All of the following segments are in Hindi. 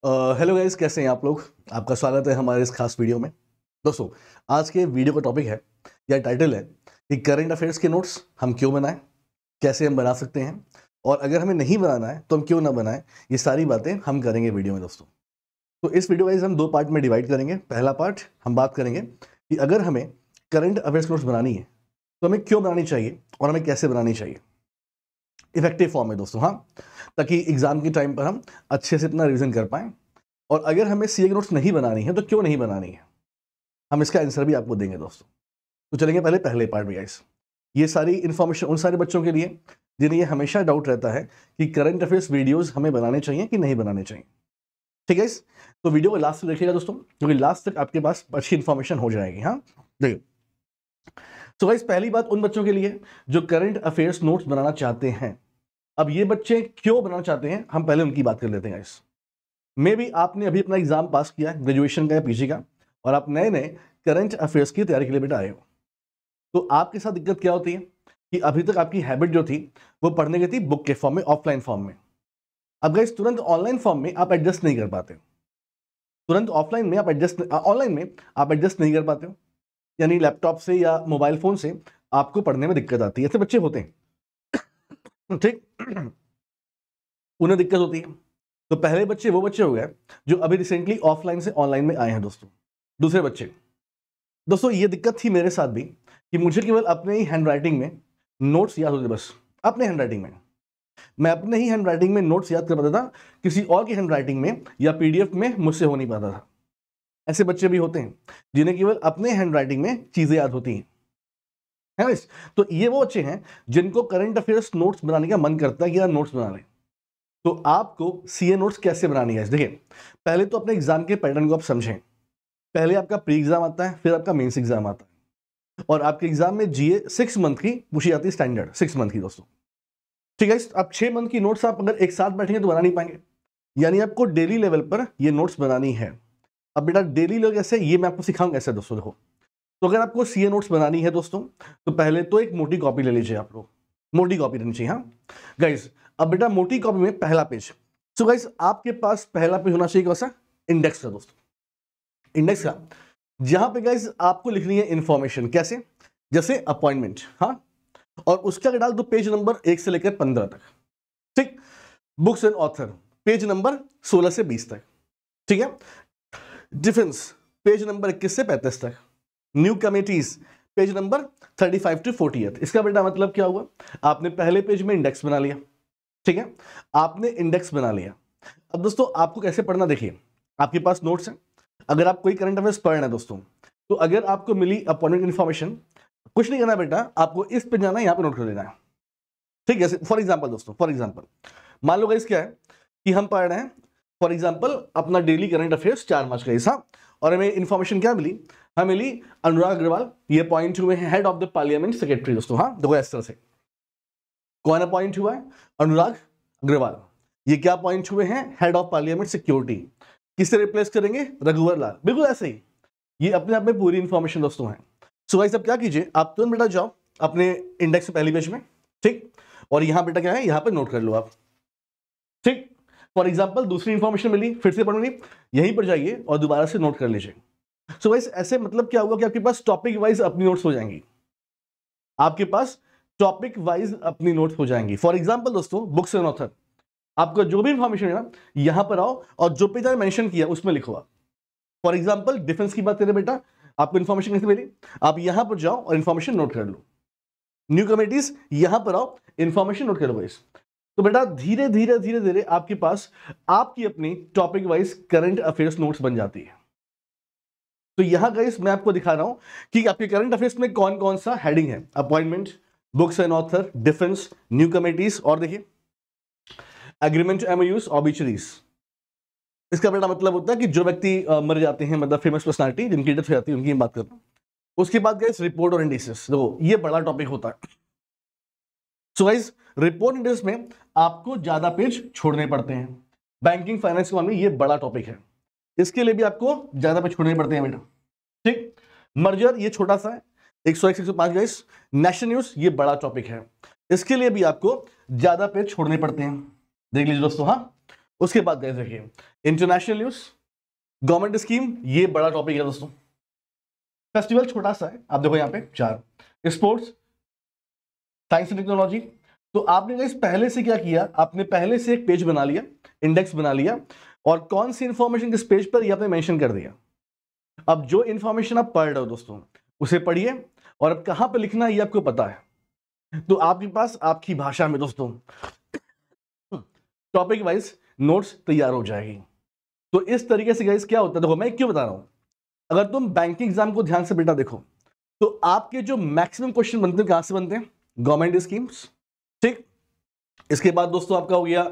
हेलो गाइस, कैसे हैं आप लोग। आपका स्वागत है हमारे इस खास वीडियो में। दोस्तों, आज के वीडियो का टॉपिक है या टाइटल है कि करंट अफेयर्स के नोट्स हम क्यों बनाएं, कैसे हम बना सकते हैं, और अगर हमें नहीं बनाना है तो हम क्यों ना बनाएं। ये सारी बातें हम करेंगे वीडियो में दोस्तों। तो इस वीडियो वाइज हम दो पार्ट में डिवाइड करेंगे। पहला पार्ट हम बात करेंगे कि अगर हमें करंट अफेयर्स नोट्स बनानी है तो हमें क्यों बनानी चाहिए और हमें कैसे बनानी चाहिए, इफेक्टिव फॉर्म में दोस्तों। हाँ, ताकि एग्जाम के टाइम पर हम अच्छे से इतना रिविजन कर पाएं। और अगर हमें सीए की नोट्स नहीं बनानी है तो क्यों नहीं बनानी है, हम इसका आंसर भी आपको देंगे दोस्तों। तो चलेंगे पहले पार्ट में गाइस। ये सारी इन्फॉर्मेशन उन सारे बच्चों के लिए जिन्हें ये हमेशा डाउट रहता है कि करंट अफेयर्स वीडियोस हमें बनाने चाहिए कि नहीं बनाने चाहिए। ठीक है गाइस, तो वीडियो को लास्ट तक देखिएगा दोस्तों, क्योंकि लास्ट तक आपके पास अच्छी इन्फॉर्मेशन हो जाएगी। हाँ, देखिए। तो गाइस, पहली बात उन बच्चों के लिए जो करंट अफेयर्स नोट्स बनाना चाहते हैं। अब ये बच्चे क्यों बनाना चाहते हैं, हम पहले उनकी बात कर लेते हैं गाइस। मे भी आपने अभी अपना एग्जाम पास किया है, ग्रेजुएशन का या पीजी का, और आप नए नए करंट अफेयर्स की तैयारी के लिए बेटा आए हो। तो आपके साथ दिक्कत क्या होती है कि अभी तक आपकी हैबिट जो थी वो पढ़ने की थी बुक के फॉर्म में, ऑफलाइन फॉर्म में। अब गाइस, तुरंत ऑनलाइन फॉर्म में आप एडजस्ट नहीं कर पाते, तुरंत ऑफलाइन में आप ऑनलाइन में आप एडजस्ट नहीं कर पाते हो। यानी लैपटॉप से या मोबाइल फोन से आपको पढ़ने में दिक्कत आती है। ऐसे बच्चे होते हैं, ठीक। उन्हें दिक्कत होती है। तो पहले बच्चे वो बच्चे हो गए जो अभी रिसेंटली ऑफलाइन से ऑनलाइन में आए हैं दोस्तों। दूसरे बच्चे, दोस्तों ये दिक्कत थी मेरे साथ भी कि मुझे केवल अपने ही हैंडराइटिंग में नोट्स याद होते, बस अपने हैंडराइटिंग में। मैं अपने ही हैंडराइटिंग में नोट्स याद कर पाता था, किसी और की हैंडराइटिंग में या पीडीएफ में मुझसे हो नहीं पाता था। ऐसे बच्चे भी होते हैं जिन्हें केवल अपने हैंडराइटिंग में चीजें याद होती हैं, है ना। तो ये वो बच्चे हैं जिनको करंट अफेयर्स नोट्स बनाने का मन करता है कि यार नोट्स बना लें। तो आपको सीए नोट्स कैसे बनानी है, देखिए। पहले तो अपने एग्जाम के पैटर्न को आप समझें। पहले आपका प्री एग्जाम आता है, फिर आपका मेंस एग्जाम आता है, और आपके एग्जाम में जीए 6 मंथ की पूछी जाती है, स्टैंडर्ड 6 मंथ की दोस्तों। ठीक है, आप 6 मंथ की नोट्स आप अगर एक साथ बैठेंगे तो बना नहीं पाएंगे। यानी आपको डेली लेवल पर ये नोट्स बनानी है। अब बेटा डेली लेवल कैसे, ये मैं आपको सिखाऊंगा कैसे दोस्तों। देखो, तो अगर आपको सीए नोट्स बनानी है दोस्तों, तो पहले तो एक मोटी कॉपी ले लीजिए आप लोग। मोटी कॉपी रहनी चाहिए। हाँ गाइस, अब बेटा मोटी कॉपी में पहला पेज। सो गाइस, आपके पास पहला पेज होना चाहिए कौन सा, इंडेक्स का दोस्तों। इंडेक्स का, जहां पे गाइस आपको लिखनी है इंफॉर्मेशन। कैसे, जैसे अपॉइंटमेंट। हाँ, और उसका डाल दो पेज नंबर 1 से लेकर 15 तक। ठीक, books and author page number 16 से 20 तक। ठीक है, डिफेंस पेज नंबर 21 से 35 तक। New committees page number 35 to 48। इसका बेटा मतलब क्या हुआ, आपने पहले पेज में इंडेक्स बना लिया। ठीक है, आपने इंडेक्स बना लिया। अब दोस्तों आपको कैसे पढ़ना, देखिए आपके पास नोट्स हैं। अगर आप कोई करंट अफेयर्स पढ़ रहे हैं दोस्तों, तो अगर आपको मिली अपॉइंटमेंट इन्फॉर्मेशन, कुछ नहीं करना बेटा, आपको इस पे जाना है, यहां पे नोट कर लेना है। ठीक है, फॉर एग्जाम्पल दोस्तों, फॉर एग्जाम्पल मान लो गाइस क्या है कि हम पढ़ रहे हैं फॉर एग्जाम्पल अपना डेली करंट अफेयर्स 4 मार्च का हिस्सा, और हमें इन्फॉर्मेशन क्या मिली, हमें मिली अनुराग अग्रवाल ये अपॉइंट हुए हैं head of the parliament secretary दोस्तों। हाँ देखो इस तरह से, कौन अपॉइंट हुआ है, अनुराग अग्रवाल। ये क्या अपॉइंट हुए हैं, हेड ऑफ पार्लियामेंट सिक्योरिटी। किससे रिप्लेस करेंगे, रघुवर लाल। बिल्कुल ऐसे ही, ये अपने आप में पूरी इंफॉर्मेशन दोस्तों है। सो गाइस, अब क्या कीजिए, आप तुरंत बेटा जाओ अपने इंडेक्स पहली पेज में। ठीक, और यहां बेटा क्या है, यहां पर नोट कर लो आप। ठीक, फॉर एग्जाम्पल दूसरी इंफॉर्मेशन मिली, फिर से पढ़नी, यहीं पर जाइए और दोबारा से नोट कर लीजिए। सो गाइस, ऐसे मतलब क्या होगा कि आपके पास टॉपिक वाइज अपनी नोट्स हो जाएंगी। आपके पास टॉपिक वाइज अपनी नोट्स हो जाएंगी। फॉर एग्जाम्पल दोस्तों, बुक्स एंड ऑथर, आपका जो भी इंफॉर्मेशन है ना, यहां पर आओ और जो पेज मैंने मेंशन किया उसमें लिखो आप। फॉर एग्जाम्पल डिफेंस की बात करें बेटा, आपको इन्फॉर्मेशन कैसे मिली, आप यहां पर जाओ और इन्फॉर्मेशन नोट कर लो। न्यू कमिटीज, यहां पर आओ, इन्फॉर्मेशन नोट कर लो गाइस। तो बेटा धीरे धीरे धीरे धीरे आपके पास आपकी अपनी topic wise current affairs notes बन जाती है। तो यहां गाइस मैं आपको दिखा रहा हूं कि आपके करंट अफेयर्स में कौन कौन सा हेडिंग है, appointment, books and author, defence, new committees, और देखिए एग्रीमेंट टू एमओयूज, ऑबिचुरीज। इसका बेटा मतलब होता है कि जो व्यक्ति मर जाते हैं, मतलब फेमस पर्सनालिटी जिनकी डेथ हो जाती है, उनकी बात करता हूं। उसके बाद गाइस रिपोर्ट और इंडिसेस, देखो ये बड़ा टॉपिक होता है। सो गाइस, रिपोर्ट इंडेक्स में आपको ज्यादा पेज छोड़ने पड़ते हैं। बैंकिंग फाइनेंस में ये बड़ा टॉपिक है, इसके लिए भी आपको ज्यादा पेज छोड़ने पड़ते हैं बेटा। ठीक, मर्जर ये छोटा सा है, 101 105 गाइस। नेशनल न्यूज ये बड़ा टॉपिक है, इसके लिए भी आपको ज्यादा पेज छोड़ने पड़ते हैं। देख लीजिए दोस्तों। हाँ, उसके बाद गाइस देखिए इंटरनेशनल न्यूज, गवर्नमेंट स्कीम, ये बड़ा टॉपिक है दोस्तों। फेस्टिवल छोटा सा है, आप देखो यहाँ पे 4, स्पोर्ट्स, साइंस एंड टेक्नोलॉजी। तो आपने गाइस पहले से क्या किया, आपने पहले से एक पेज बना लिया, इंडेक्स बना लिया, और कौन सी इंफॉर्मेशन किस पेज पर ये आपने मेंशन कर दिया। अब जो इंफॉर्मेशन आप पढ़ रहे हो दोस्तों उसे पढ़िए, और अब कहां पे लिखना है ये आपको पता है, तो आपके पास आपकी भाषा में दोस्तों टॉपिक वाइज नोट्स तैयार हो जाएगी। तो इस तरीके से गाइस क्या होता है, देखो मैं क्यों बता रहा हूं, अगर तुम बैंकिंग एग्जाम को ध्यान से बेटा देखो, तो आपके जो मैक्सिमम क्वेश्चन बनते हैं कहां से बनते हैं, गवर्नमेंट स्कीम्स, ठीक। इसके बाद दोस्तों आपका हो गया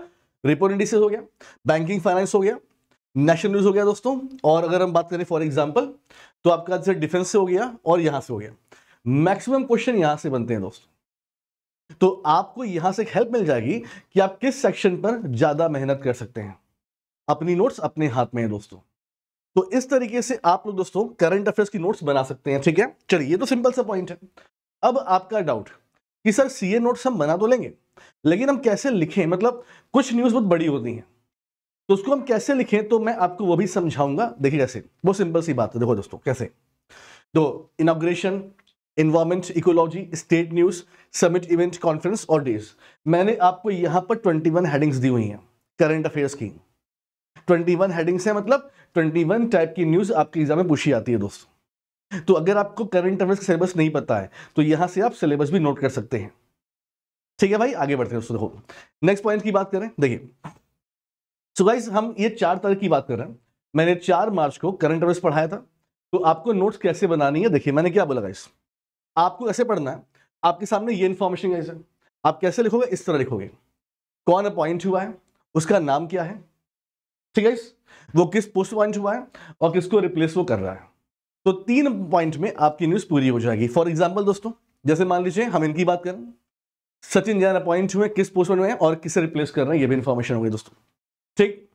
रेपो इंडिसेस हो गया, बैंकिंग फाइनेंस हो गया, नेशनल न्यूज हो गया दोस्तों, और अगर हम बात करें फॉर एग्जांपल तो आपका जैसे डिफेंस से हो गया और यहां से हो गया। मैक्सिमम क्वेश्चन यहां से बनते हैं दोस्तों। तो आपको यहां से एक हेल्प मिल जाएगी कि आप किस सेक्शन पर ज्यादा मेहनत कर सकते हैं। अपनी नोट्स अपने हाथ में है दोस्तों। तो इस तरीके से आप लोग दोस्तों करंट अफेयर्स की नोट्स बना सकते हैं, ठीक है। चलिए ये तो सिंपल सा पॉइंट है। अब आपका डाउट कि सर सीए नोट्स हम बना तो लेंगे, लेकिन हम कैसे लिखें, मतलब कुछ न्यूज बहुत बड़ी होती हैं, तो उसको हम कैसे लिखें, तो मैं आपको वो भी समझाऊंगा। देखिए कैसे, वो सिंपल सी बात है, देखो दोस्तों कैसे। तो inauguration, environment, ecology, state news, summit, event, conference और डेज, मैंने आपको यहां पर 21 हेडिंग्स दी हुई हैं करंट अफेयर्स की। 21 हेडिंग्स है, मतलब 21 टाइप की न्यूज आपके एग्जाम में पूछी जाती है दोस्तों। तो अगर आपको करंट अफेयर्स का सिलेबस नहीं पता है तो यहां से आप सिलेबस भी नोट कर सकते हैं, ठीक है भाई। आगे बढ़ते हैं दोस्तों, देखो नेक्स्ट पॉइंट की बात करें। देखिए सो गाइस हम ये 4 तारीख की बात कर रहे हैं, मैंने 4 मार्च को करंट अफेयर्स पढ़ाया था। तो आपको नोट्स कैसे बनानी है, देखिए मैंने क्या बोला गाइस, आपको कैसे पढ़ना है, आपके सामने ये इंफॉर्मेशन गाइस है, आप कैसे लिखोगे, इस तरह लिखोगे, कौन अपॉइंट हुआ है, उसका नाम क्या है, ठीक है, वो किस पोस्ट अपॉइंट हुआ है और किसको रिप्लेस वो कर रहा है। तो 3 पॉइंट में आपकी न्यूज पूरी हो जाएगी। फॉर एग्जांपल दोस्तों जैसे मान लीजिए हम इनकी बात करें, सचिन जैन अपॉइंट हुए, किस पोस्ट पर हुए और किसे रिप्लेस कर रहे हैं, ये भी इंफॉर्मेशन होगी दोस्तों, ठीक।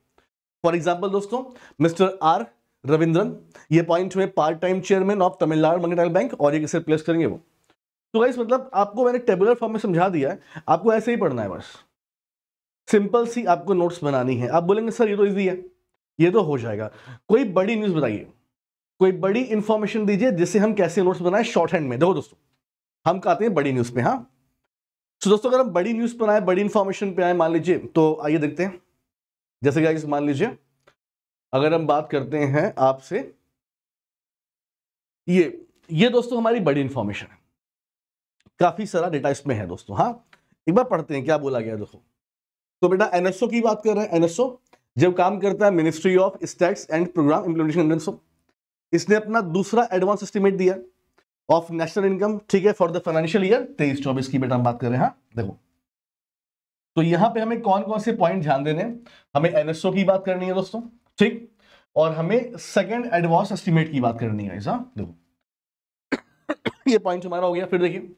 फॉर एग्जांपल दोस्तों मिस्टर आर रविंद्रन ये अपॉइंट हुए part time chairman of Tamil Nadu mercantile bank, और ये किसे रिप्लेस करेंगे वो। तो गाइस मतलब आपको मैंने टेबुलर फॉर्म में समझा दिया है, आपको ऐसे ही पढ़ना है, बस सिंपल सी आपको नोट्स बनानी है। आप बोलेंगे सर ये तो इजी है, ये तो हो जाएगा, कोई बड़ी न्यूज बताइए, कोई बड़ी इंफॉर्मेशन दीजिए जिससे हम कैसे नोट्स बनाए शॉर्ट हैंड में। देखो दोस्तों हम कहते हैं बड़ी न्यूज पे, हाँ। तो दोस्तों अगर हम बड़ी न्यूज पर आए, बड़ी इंफॉर्मेशन पे आए मान लीजिए, तो आइए देखते हैं। जैसे गाइस मान लीजिए अगर हम बात करते हैं आपसे, ये दोस्तों हमारी बड़ी इंफॉर्मेशन है, काफी सारा डेटा इसमें है दोस्तों, हाँ। एक बार पढ़ते हैं क्या बोला गया देखो। तो बेटा एनएसओ की बात कर रहे हैं। एनएसओ जब काम करता है ministry of stats and program implementation NSO, इसने अपना दूसरा एडवांस एस्टिमेट दिया ऑफ नेशनल इनकम, ठीक है, फॉर द फाइनेंशियल ईयर 23-24 की बेटा हम बात कर रहे हैं, हाँ। देखो तो यहां पे हमें कौन कौन से पॉइंट ध्यान देने हैं, हमें एनएसओ की बात करनी है दोस्तों, ठीक, और हमें सेकंड एडवांस एस्टिमेट की बात करनी है, हाँ। देखो ये पॉइंट हमारा हो गया। फिर देखिए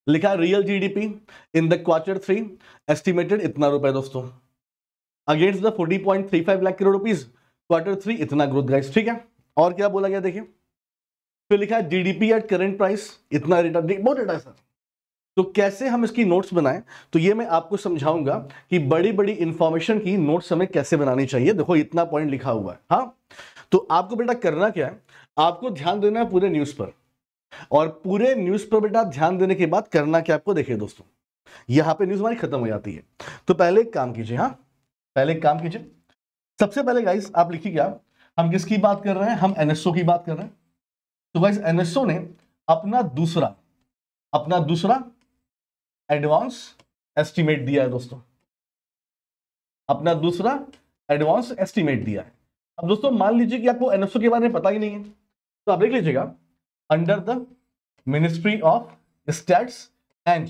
लिखा real GDP in the Q3 estimated इतना रुपए दोस्तों, against the 40.35 lakh crore rupees, Q3 इतना ग्रोथ गाइस, ठीक है। और क्या बोला गया देखिए, फिर लिखा है जीडीपी एट करंट प्राइस इतना डेटा, बहुत डेटा है सर। तो कैसे हम इसकी नोट्स बनाएं, तो ये मैं आपको समझाऊंगा कि बड़ी बड़ी इंफॉर्मेशन की नोट्स हमें कैसे बनानी चाहिए। देखो इतना पॉइंट लिखा हुआ है, हाँ। तो आपको बेटा करना क्या है, आपको ध्यान देना है पूरे न्यूज पर, और पूरे न्यूज पर बेटा ध्यान देने के बाद करना क्या आपको, देखिए दोस्तों यहां पे न्यूज हमारी खत्म हो जाती है। तो पहले एक काम कीजिए, हाँ पहले एक काम कीजिए, सबसे पहले गाइस आप लिखिए क्या, हम किसकी बात कर रहे हैं, हम एनएसओ की बात कर रहे हैं। तो गाइस एनएसओ ने अपना दूसरा एडवांस एस्टिमेट दिया है दोस्तों, अपना दूसरा एडवांस एस्टिमेट दिया है। अब दोस्तों मान लीजिए कि आपको एनएसओ के बारे में पता ही नहीं है, तो आप देख लीजिएगा under the ministry of stats and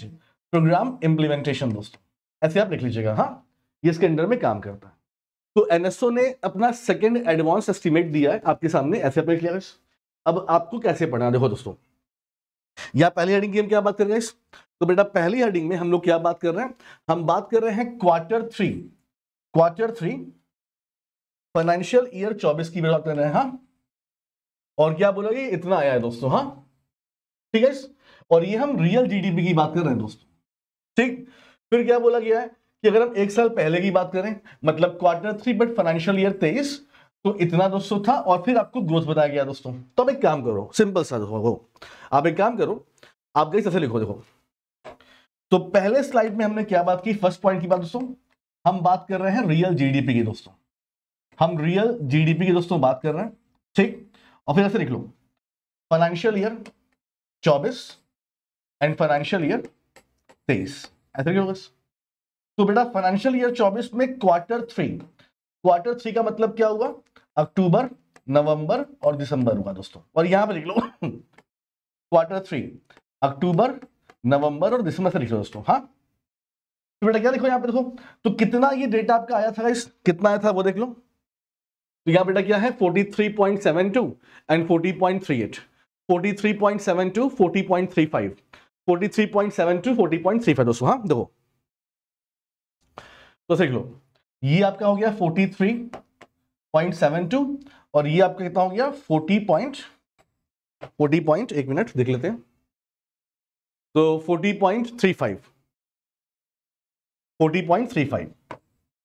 program implementation दोस्तों, ऐसे आप लिख लीजिएगा, हाँ ये इसके अंडर में काम करता है। तो एनएसओ ने अपना सेकंड एडवांस एस्टिमेट दिया है आपके सामने, ऐसे आप लिख लिया। अब आपको कैसे पढ़ना, देखो दोस्तों या पहली हेडिंग की हम क्या बात कर रहे हैं, तो बेटा पहली हेडिंग में हम लोग क्या बात कर रहे हैं, हम बात कर रहे हैं Q3 फाइनेंशियल ईयर 24 की बात कर रहे हैं, हाँ। और क्या बोलोगे, इतना आया है दोस्तों, हाँ ठीक है। और ये हम रियल जीडीपी की बात कर रहे हैं दोस्तों, ठीक। फिर क्या बोला गया है कि अगर हम एक साल पहले की बात करें, मतलब Q3 बट फाइनेंशियल ईयर 23, तो इतना दोस्तों था, और फिर आपको ग्रोथ बताया गया दोस्तों। तो अब एक काम करो, सिंपल सा देखो, आप एक काम करो, आप गई ऐसे लिखो, देखो। तो पहले स्लाइड में हमने क्या बात की, फर्स्ट पॉइंट की बात दोस्तों, हम बात कर रहे हैं रियल जीडीपी की दोस्तों, हम रियल जीडीपी की दोस्तों बात कर रहे हैं, ठीक। और फिर ऐसे लिख लो, financial year 24 and financial year 23, ऐसे लिखो बस। तो बेटा फाइनेंशियल ईयर 24 में Q3 का मतलब क्या हुआ, अक्टूबर, नवंबर और दिसंबर हुआ दोस्तों। और यहां पे लिख लो Q3 अक्टूबर, नवंबर और दिसंबर से लिख लो दोस्तों। हाँ, तो बेटा क्या लिखो यहां पे, देखो तो कितना ये डेटा आपका आया था गाइस, कितना आया था वो देख लो। तो यहां बेटा क्या है, 43.72 एंड 40.38, 43.72 40.35, 43.72 40.35 दोस्तों। हाँ देखो, तो देख लो, ये आपका हो गया 43.72 और ये आपका कितना हो गया 40 एक मिनट देख लेते हैं, तो 40.35, 40.35,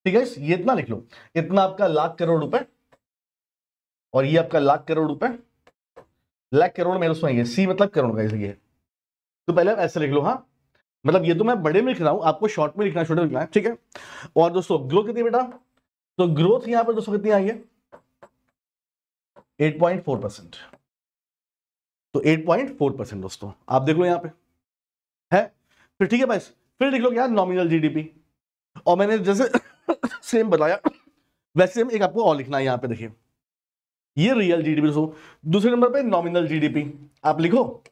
ठीक है। ये इतना लिख लो, इतना आपका लाख करोड़ रुपए, और ये आपका लाख करोड़ रुपए, लाख करोड़ में दोस्तों ये सी मतलब करोड़ का ये, तो पहले आप ऐसे लिख लो। हाँ, मतलब ये तो मैं बड़े में लिख रहा हूं, आपको शॉर्ट में लिखना है, छोटे में लिखना है, ठीक है। और दोस्तों ग्रोथ कितनी बेटा, तो ग्रोथ यहां पर दोस्तों कितनी आई है, 8.4%, तो 8.4% दोस्तों, आप देख लो यहां पे है। फिर ठीक है भाई, फिर लिख लो क्या, नॉमिनल जीडीपी, और मैंने जैसे सेम बताया वैसे हम एक आपको और लिखना है यहां पे, देखिए ये रियल जीडीपी दोस्तों, दूसरे नंबर पे नॉमिनल जीडीपी आप लिखो,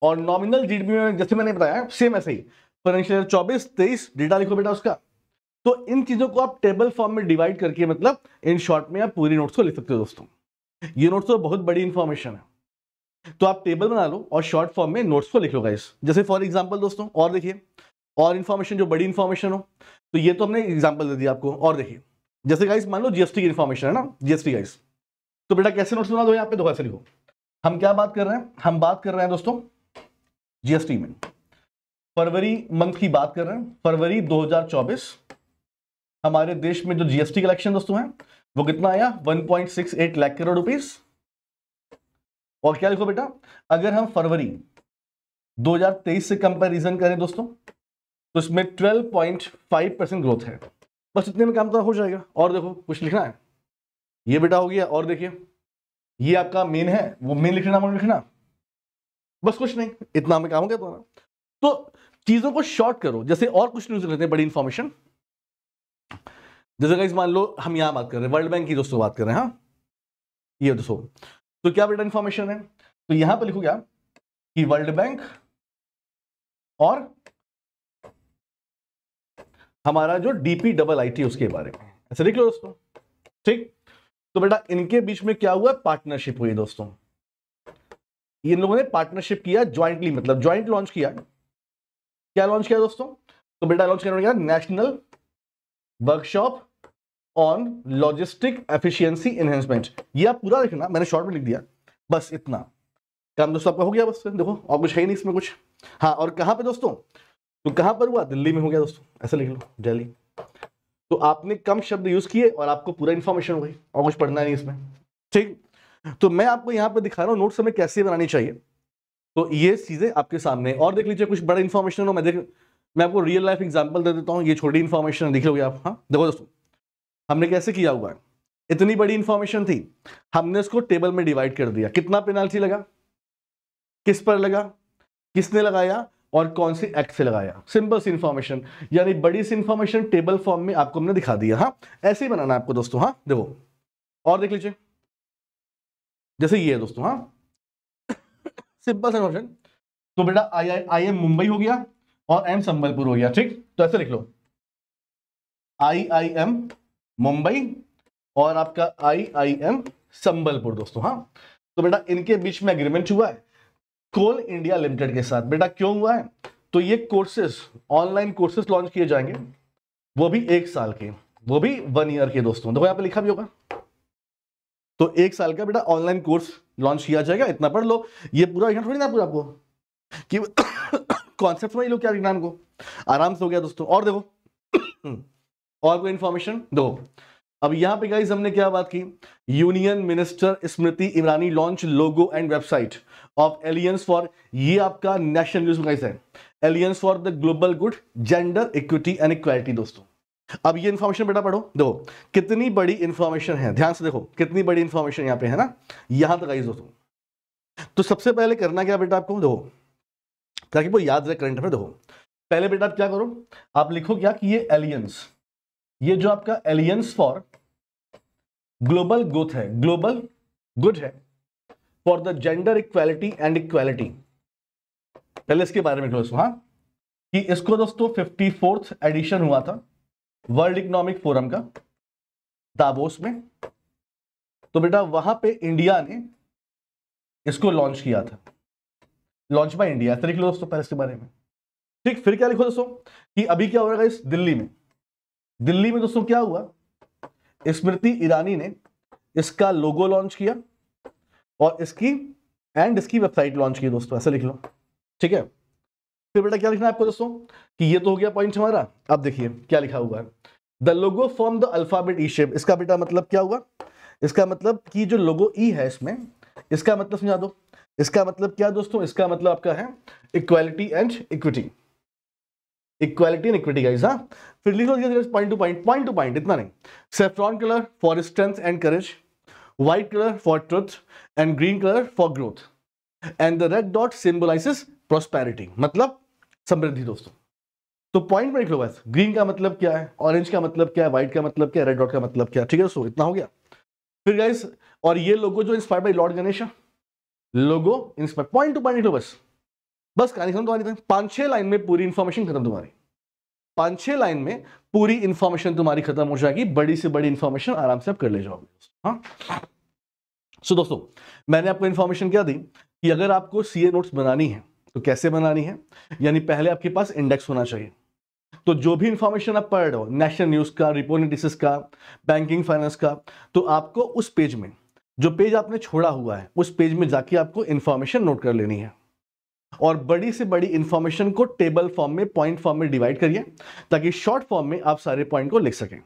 और नॉमिनल जीडीपी में जैसे मैंने बताया सेम ऐसे ही फाइनेंशियल 24-23 डेटा लिखो बेटा उसका। तो इन चीजों को आप टेबल फॉर्म में डिवाइड करके, मतलब इन शॉर्ट में आप पूरी नोट्स को लिख सकते हो दोस्तों। ये नोट्स तो बहुत बड़ी इंफॉर्मेशन है, तो आप टेबल बना लो और शॉर्ट फॉर्म में नोट्स को लिख लो गाइस। जैसे फॉर एग्जांपल दोस्तों, और देखिए, और इन्फॉर्मेशन जो बड़ी इंफॉर्मेशन हो, तो ये तो हमने एग्जांपल दे दिया आपको। और देखिए, जैसे गाइस मान लो जीएसटी की इंफॉर्मेशन है ना, जीएसटी गाइस, तो बेटा कैसे नोट्स बना दो यहाँ पे, दो ऐसे लिखो। हम क्या बात कर रहे हैं, हम बात कर रहे हैं दोस्तों जीएसटी में फरवरी मंथ की बात कर रहे हैं, फरवरी 2024 हमारे देश में जो जीएसटी कलेक्शन दोस्तों है वो कितना आया, 1.68 लाख करोड़ रुपीस। और क्या लिखो बेटा, अगर हम फरवरी 2023 से कंपैरिजन करें दोस्तों, तो इसमें 12.5% ग्रोथ है। बस इतने में काम तो हो जाएगा। और देखो कुछ लिखना है, ये बेटा हो गया। और देखिए, ये आपका मेन है, वो मेन लिखना मत लिखना, बस कुछ नहीं, इतना में काम हो गया तुम्हारा। तो चीजों को शॉर्ट करो। जैसे और कुछ न्यूज लेते हैं बड़ी इंफॉर्मेशन, जैसे गाइस मान लो हम यहां बात कर रहे हैं वर्ल्ड बैंक की दोस्तों बात कर रहे हैं। हाँ, ये दोस्तों, तो क्या बेटा इंफॉर्मेशन है, तो यहां पे लिखो क्या कि वर्ल्ड बैंक और हमारा जो DPIIT उसके बारे में ऐसे लिख लो दोस्तों, ठीक। तो बेटा इनके बीच में क्या हुआ, पार्टनरशिप हुई दोस्तों। इन लोगों ने पार्टनरशिप किया ज्वाइंटली, मतलब ज्वाइंट लॉन्च किया। क्या लॉन्च किया दोस्तों, तो बेटा लॉन्च करने national workshop on logistic efficiency enhancement. ये आप पूरा लिखना, मैंने शॉर्ट में लिख दिया, बस इतना काम दोस्तों आपका हो गया। बस देखो और कुछ है ही नहीं इसमें कुछ। हाँ, और कहां पे दोस्तों, तो कहां पर हुआ, दिल्ली में हो गया दोस्तों, ऐसा लिख लो दिल्ली। तो आपने कम शब्द यूज किए और आपको पूरा इंफॉर्मेशन हो गई, और कुछ पढ़ना नहीं इसमें, ठीक। तो मैं आपको यहां पर दिखा रहा हूं नोट्स हमें कैसे बनानी चाहिए, तो ये चीजें आपके सामने। और देख लीजिए कुछ बड़ा इंफॉर्मेशन हो, मैं आपको रियल लाइफ एग्जांपल दे देता हूं। ये छोटी इंफॉर्मेशन लिख लोगे आप। हाँ देखो दोस्तों, हमने कैसे किया हुआ है, इतनी बड़ी इंफॉर्मेशन थी, हमने इसको टेबल में डिवाइड कर दिया। कितना पेनाल्टी लगा, किस पर लगा, किसने लगाया, और कौन सी एक्ट से लगाया। सिंपल सी इंफॉर्मेशन, यानी बड़ी सी इंफॉर्मेशन टेबल फॉर्म में आपको हमने दिखा दिया। हाँ, ऐसे ही बनाना है आपको दोस्तों। हाँ देखो, और देख लीजिए, जैसे ये है दोस्तों। हाँ, सिंपल सा इंफॉर्मेशन। तो बेटा IIM मुंबई हो गया और M संबलपुर हो गया, ठीक। तो ऐसे लिख लो, IIM मुंबई और आपका IIM संबलपुर दोस्तों। हाँ, तो बेटा इनके बीच में एग्रीमेंट हुआ है कोल इंडिया लिमिटेड के साथ। बेटा क्यों हुआ है, तो ये कोर्सेस, ऑनलाइन कोर्सेस लॉन्च किए जाएंगे, वो भी 1 साल के, वो भी 1 ईयर के दोस्तों। देखो यहाँ पे लिखा भी होगा, तो 1 साल का बेटा ऑनलाइन कोर्स लॉन्च किया जाएगा। इतना पढ़ लो, ये पूरा थोड़ी ना पूरा आपको कि कॉन्सेप्ट में लो क्या लिखना को, आराम से हो गया दोस्तों। और देखो और कोई इंफॉर्मेशन दो। अब यहां पे गाइस हमने क्या बात की, union minister Smriti Irani launch logo and website of aliens for, ये आपका नेशनल न्यूज गाइस है, aliens for the global good, gender equity and equality दोस्तों। अब ये इंफॉर्मेशन बेटा पढ़ो, देखो कितनी बड़ी इंफॉर्मेशन है, ध्यान से देखो कितनी बड़ी इंफॉर्मेशन यहाँ पे है ना, यहां तक गाइस दोस्तों। तो सबसे पहले करना क्या बेटा आपको, देखो ताकि वो याद रहे करंट अफेयर, देखो पहले बेटा आप क्या करो, आप लिखो क्या कि ये एलियंस, ये जो आपका एलियंस फॉर ग्लोबल ग्रोथ है, ग्लोबल गुड है, for the gender equality and equality, पहले इसके बारे में दोस्तों, हाँ कि इसको दोस्तों 54th एडिशन हुआ था वर्ल्ड इकोनॉमिक फोरम का दावोस में, तो बेटा वहां पे इंडिया ने इसको लॉन्च किया था, लॉन्च बाय इंडिया, ऐसे लिख लो दोस्तों पहले इसके बारे में। ठीक, फिर क्या लिखो दोस्तों कि अभी क्या हो रहा है इस दिल्ली में, दिल्ली में दोस्तों क्या हुआ, स्मृति ईरानी ने इसका लोगो लॉन्च किया और इसकी वेबसाइट लॉन्च की दोस्तों, ऐसे लिख लो। ठीक है, फिर बेटा क्या लिखना है आपको दोस्तों कि ये तो हो गया पॉइंट हमारा। अब देखिए क्या लिखा हुआ है, the logo form the alphabet E shape, इसका बेटा मतलब क्या हुआ, इसका मतलब कि जो लोगो ई है इसमें, इसका मतलब समझा दो, इसका मतलब क्या दोस्तों, इसका मतलब आपका है equality and equity, equality and equity guys. हाँ, फिर लिखो पॉइंट टू पॉइंट, इतना नहीं, saffron colour for strength and courage, white colour for truth and green colour for growth and the red dot symbolizes prosperity, मतलब समृद्धि दोस्तों। तो पॉइंट में लिख लो बस, ग्रीन का मतलब क्या है, ऑरेंज का मतलब क्या है, व्हाइट का मतलब क्या है, रेड डॉट का मतलब क्या है। ठीक है दोस्तों, इतना हो गया। फिर गाइस, और ये लोगो जो inspired by Lord Ganesh, logo inspired, point two point लिख लो बस कहानी खत्म तुम्हारी, 5-6 लाइन में पूरी इंफॉर्मेशन खत्म तुम्हारी, 5-6 लाइन में पूरी इंफॉर्मेशन तुम्हारी खत्म हो जाएगी, बड़ी से बड़ी इंफॉर्मेशन आराम से आप कर ले जाओगे। हाँ, सो दोस्तों मैंने आपको इंफॉर्मेशन क्या दी कि अगर आपको सीए नोट्स बनानी है तो कैसे बनानी है, यानी पहले आपके पास इंडेक्स होना चाहिए। तो जो भी इंफॉर्मेशन आप पढ़ रहे हो, नेशनल न्यूज का, रिपोर्ट एनालिसिस का, बैंकिंग फाइनेंस का, तो आपको उस पेज में, जो पेज आपने छोड़ा हुआ है उस पेज में जाके आपको इंफॉर्मेशन नोट कर लेनी है और बड़ी से बड़ी इंफॉर्मेशन को टेबल फॉर्म में, पॉइंट फॉर्म में डिवाइड करिए ताकि शॉर्ट फॉर्म में आप सारे पॉइंट को लिख सकें।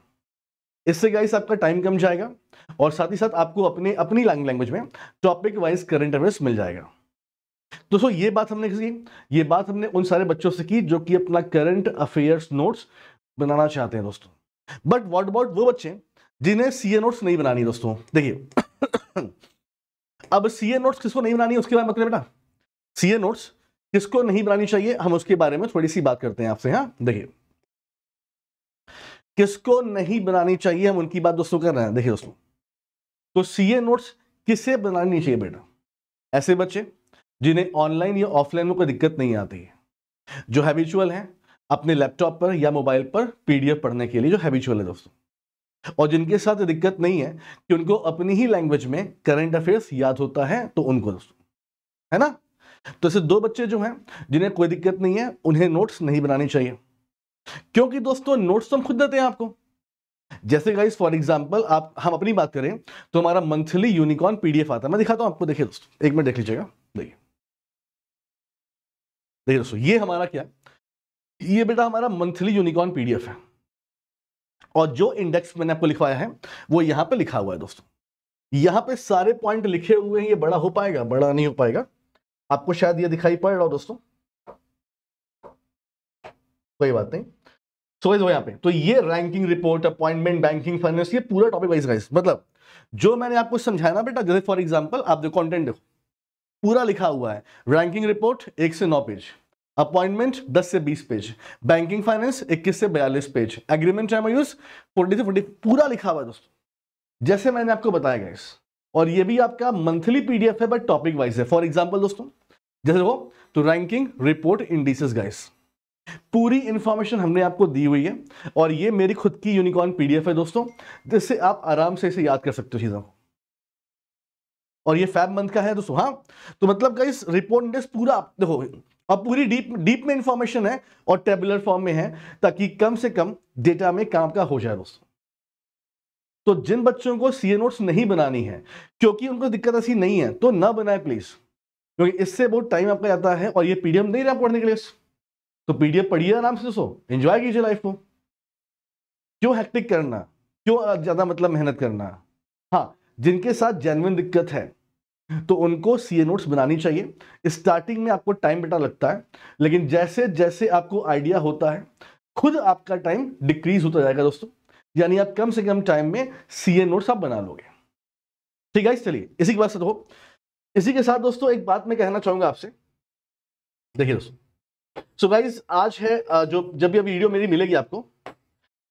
इससे गाइस आपका टाइम कम जाएगा और साथ ही साथ आपको अपनी लैंग्वेज में टॉपिक वाइज करंट अफेयर्स मिल जाएगा। दोस्तों ये बात हमने की, ये बात हमने उन सारे बच्चों से की जो कि अपना करंट अफेयर्स नोट्स बनाना चाहते हैं दोस्तों। बट व्हाट अबाउट वो बच्चे जिन्हें सीए नोट्स नहीं बनानी दोस्तों। देखिए अब सीए नोट्स किसको नहीं बनानी है उसके बारे में मतलब बेटा, सीए नोट्स किसको नहीं बनानी चाहिए हम उसके बारे में थोड़ी सी बात करते हैं आपसे। हाँ देखिए किसको नहीं बनानी चाहिए हम उनकी बात दोस्तों कर रहे हैं। देखिए दोस्तों, तो सीए नोट्स किसे बनानी चाहिए बेटा, ऐसे बच्चे जिन्हें ऑनलाइन या ऑफलाइन में कोई दिक्कत नहीं आती है, जो हैबिचुअल हैं अपने लैपटॉप पर या मोबाइल पर पीडीएफ पढ़ने के लिए, जो हैबिचुअल है दोस्तों, और जिनके साथ दिक्कत नहीं है कि उनको अपनी ही लैंग्वेज में करंट अफेयर्स याद होता है, तो उनको दोस्तों, है ना। तो ऐसे दो बच्चे जो हैं जिन्हें कोई दिक्कत नहीं है उन्हें नोट्स नहीं बनानी चाहिए, क्योंकि दोस्तों नोट्स तो हम खुद देते हैं आपको। जैसे गाइस फॉर एग्जांपल हम अपनी बात करें तो हमारा मंथली यूनिकॉर्न पीडीएफ आता है, मैं दिखाता हूं आपको। देखिए दोस्तों, एक मिनट देख लीजिएगा। देखिए दोस्तों, ये हमारा क्या, ये बेटा हमारा मंथली यूनिकॉर्न पीडीएफ है और जो इंडेक्स मैंने आपको लिखवाया है वो यहां पे लिखा हुआ है दोस्तों। यहां पे सारे पॉइंट लिखे हुए हैं। ये बड़ा हो पाएगा, बड़ा नहीं हो पाएगा, आपको शायद ये दिखाई पड़ रहा हो दोस्तों, कोई बात नहीं। सो यहाँ पे तो ये ranking report, appointment, banking finance, ये पूरा टॉपिक वाइज गाइस, मतलब जो मैंने आपको समझाया ना बेटा, जैसे फॉर एग्जांपल आप जो कंटेंट देखो पूरा लिखा हुआ है। रैंकिंग रिपोर्ट 1 से 9 पेज, अपॉइंटमेंट 10 से 20 पेज, बैंकिंग फाइनेंस 21 से 42 पेज, एग्रीमेंट एमओयूज 40 से 40, पूरा लिखा हुआ है दोस्तों, जैसे मैंने आपको बताया गाइस। और ये भी आपका मंथली पीडीएफ है बट टॉपिक वाइज है। फॉर एग्जांपल दोस्तों जैसे वो तो रैंकिंग रिपोर्ट इंडिसेस गाइस, पूरी इंफॉर्मेशन हमने आपको दी हुई है और ये मेरी खुद की यूनिकॉर्न पीडीएफ है दोस्तों, जिससे आप आराम से इसे याद कर सकते हो चीजों को। और ये फैब मंथ का है दोस्तों। हाँ तो मतलब गाइस रिपोर्ट इंडेक्स पूरा देखो, और पूरी डीप में इंफॉर्मेशन है और टेबुलर फॉर्म में है, ताकि कम से कम डेटा में काम का हो जाए दोस्तों। तो जिन बच्चों को सीए नोट्स नहीं बनानी है क्योंकि उनको दिक्कत ऐसी नहीं है तो ना बनाए प्लीज, क्योंकि इससे बहुत टाइम आपका जाता है और ये पीडीएफ नहीं रहा पढ़ने के लिए। तो पीडीएफ पढ़िए आराम से दोस्तों, एंजॉय कीजिए लाइफ को। क्यों हेक्टिक करना, क्यों ज्यादा मतलब मेहनत करना। हाँ, जिनके साथ जेन्युइन दिक्कत है तो उनको सीए नोट्स बनानी चाहिए। स्टार्टिंग में आपको टाइम बेटा लगता है, लेकिन जैसे जैसे आपको आइडिया होता है खुद आपका टाइम डिक्रीज होता जाएगा दोस्तों, यानी आप कम से कम टाइम में सीए नोट्स आप बना लोगे। ठीक है, चलिए इसी के बाद से तो इसी के साथ दोस्तों एक बात मैं कहना चाहूंगा आपसे। देखिए दोस्तों, सो गाइस आज है जो जब ये वीडियो मेरी मिलेगी आपको,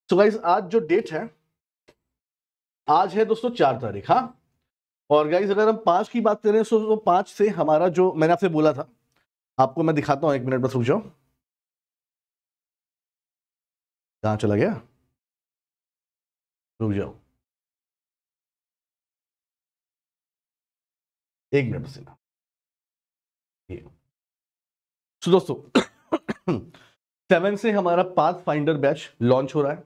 सो गाइस आज जो डेट है, आज है दोस्तों 4 तारीख। हाँ, और गाइस अगर हम 5 की बात करें तो 5 से हमारा जो मैंने आपसे बोला था, आपको मैं दिखाता हूं, 1 मिनट बस रुक जाओ। कहां चला गया, रुक जाओ 1 मिनट बस। तो दोस्तों 7 से हमारा पाथ फाइंडर बैच लॉन्च हो रहा है,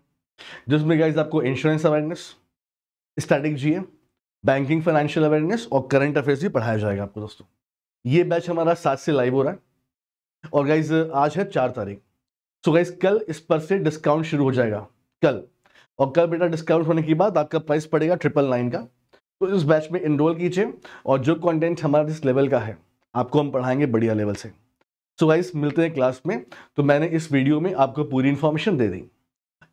जिसमें गाइस आपको इंश्योरेंस अवेयरनेस, स्टैटिक जीए, बैंकिंग फाइनेंशियल अवेयरनेस और करंट अफेयर्स भी पढ़ाया जाएगा आपको दोस्तों। ये बैच हमारा 7 से लाइव हो रहा है और गाइस आज है 4 तारीख। सो गाइस कल इस पर से डिस्काउंट शुरू हो जाएगा कल, और कल बेटा डिस्काउंट होने के बाद आपका प्राइस पड़ेगा 999 का। तो इस बैच में इनरोल कीजिए और जो कंटेंट हमारा इस लेवल का है आपको हम पढ़ाएंगे बढ़िया लेवल से। सो गाइस मिलते हैं क्लास में। तो मैंने इस वीडियो में आपको पूरी इंफॉर्मेशन दे दी।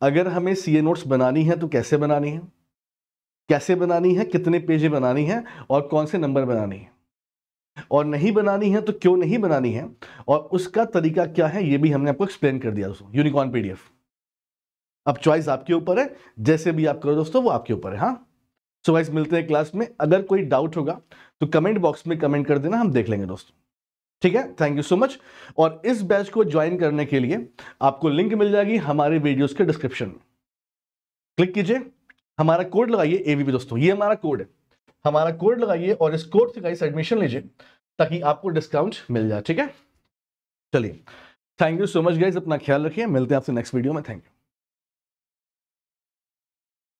अगर हमें सीए नोट्स बनानी है तो कैसे बनानी है, कैसे बनानी है, कितने पेज बनानी है और कौन से नंबर बनानी है, और नहीं बनानी है तो क्यों नहीं बनानी है, और उसका तरीका क्या है ये भी हमने आपको एक्सप्लेन कर दिया दोस्तों यूनिकॉर्न पीडीएफ। अब चॉइस आपके ऊपर है, जैसे भी आप करो दोस्तों वो आपके ऊपर है। हाँ, सो गाइस मिलते हैं क्लास में। अगर कोई डाउट होगा तो कमेंट बॉक्स में कमेंट कर देना, हम देख लेंगे दोस्तों। ठीक है, थैंक यू सो मच। और इस बैच को ज्वाइन करने के लिए आपको लिंक मिल जाएगी हमारे वीडियोस के डिस्क्रिप्शन में, क्लिक कीजिए, हमारा कोड लगाइए एबीपी दोस्तों, ये हमारा कोड है, हमारा कोड लगाइए और इस कोड से गाइस एडमिशन लीजिए ताकि आपको डिस्काउंट मिल जाए। ठीक है, चलिए thank you so much guys, अपना ख्याल रखिए, मिलते हैं आपसे नेक्स्ट वीडियो में। Thank you.